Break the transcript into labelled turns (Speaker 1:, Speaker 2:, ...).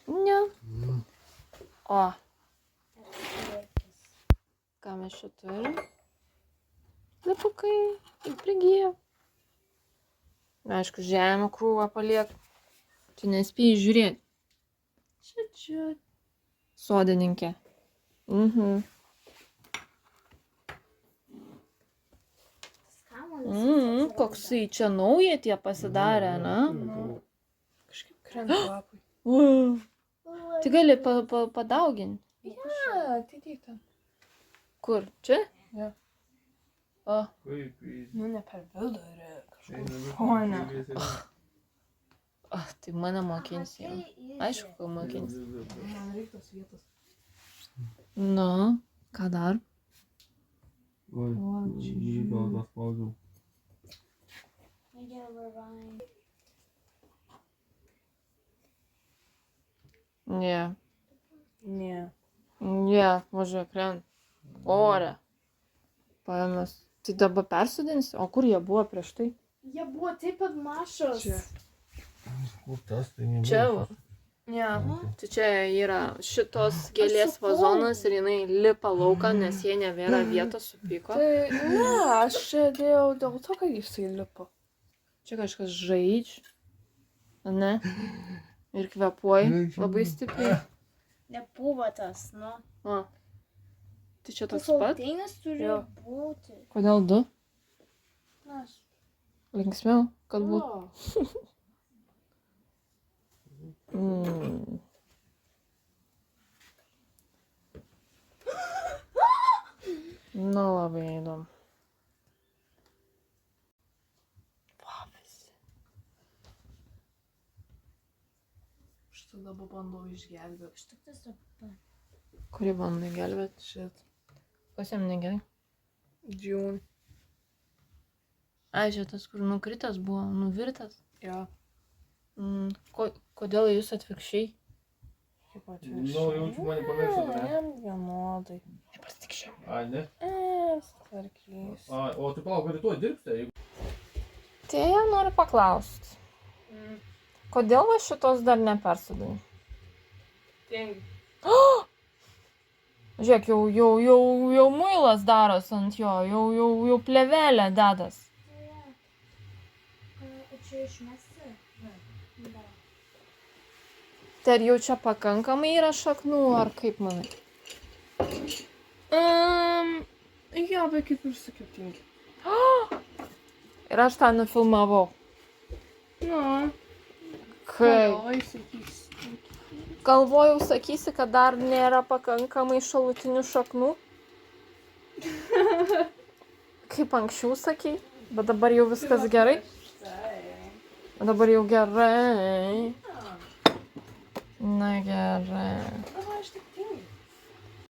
Speaker 1: Ne. O. Ką mes čia turim? Lipukai. Ir prigijo. Aišku, žemę krūvą paliek. Tu nespėjai žiūrėti. Čia. Sodininkė. Koksai čia nauja tie pasidarė, na?
Speaker 2: Kažkaip krenta lapai.
Speaker 1: Tai gali padauginti.
Speaker 2: Ja, tai ten.
Speaker 1: Kur? Čia?
Speaker 2: Ja.
Speaker 1: O.
Speaker 2: Nu, ne per vidurį. Kažkur fone.
Speaker 1: Tai mane mokinsi jau. Aišku, kad mokinsi.
Speaker 2: Man reikia tos vietos.
Speaker 1: Nu, ką dar?
Speaker 3: Oi, gal tas spaudžiau.
Speaker 1: Ne.
Speaker 2: Ne.
Speaker 1: Ne, važiuok, krent. Ore. Paėmės. Tai dabar persodinsi? O kur jie buvo prieš tai?
Speaker 4: Jie buvo taip pat mažos.
Speaker 2: Čia.
Speaker 3: Kur tas, tai nebuvo.
Speaker 1: Čia va.
Speaker 2: Ne.
Speaker 1: Tai čia yra šitos gėlės vazonas ir jinai lipa lauką, nes jie nebėra vietos supyko.
Speaker 2: Tai ne, aš čia dėjau dėl to, kad jisai lipo.
Speaker 1: Čia kažkas žaidž. Ne? Ir kvepuoji labai stipriai.
Speaker 4: Nebuvo tas, nu.
Speaker 1: O. Tai čia toks pat?
Speaker 4: Saltainis turi
Speaker 2: Jo.
Speaker 4: būti.
Speaker 1: Kodėl du?
Speaker 4: Aš.
Speaker 1: Linksmiau, kad būtų. Nu, labai įdomu.
Speaker 2: Aš tada bandau išgelbėti.
Speaker 4: Aš tik tas apie.
Speaker 1: Kurį bandai gelbėti?
Speaker 2: Šit.
Speaker 1: Kas jam negerai?
Speaker 2: Džiūn.
Speaker 1: Ai, čia tas, kur nukritęs buvo, nuvirtas.
Speaker 2: Jo.
Speaker 1: Kodėl jūs atvirkščiai?
Speaker 2: Kaip
Speaker 3: Nu,
Speaker 2: atvirkščiai.
Speaker 3: jaučiu, mane pamiršo, ne?
Speaker 2: Jam vienodai.
Speaker 1: Nepasitikščiau.
Speaker 3: Ai, ne?
Speaker 2: Sutvarkys.
Speaker 3: Ai, o tu palauk, rytoj dirbsite, jeigu...
Speaker 1: Tai jau noriu paklausti. Kodėl va šitos dar nepersodai?
Speaker 2: Tingi.
Speaker 1: Žiūrėk, jau muilas daros ant jo, jau plevelė dedas.
Speaker 4: Čia išmesti? Ne.
Speaker 1: Tai ar jau čia pakankamai yra šaknų, ar kaip manai?
Speaker 2: Jo, bet kaip ir sakiau, tingi.
Speaker 1: Ir aš tą nufilmavau.
Speaker 2: Nu,
Speaker 1: Kaip?
Speaker 2: oi, sakys.
Speaker 1: Galvojau, sakysi, kad dar nėra pakankamai šalutinių šaknų. Kaip anksčiau sakei, bet dabar jau viskas gerai. Dabar jau gerai. Na gerai.
Speaker 2: Aš tik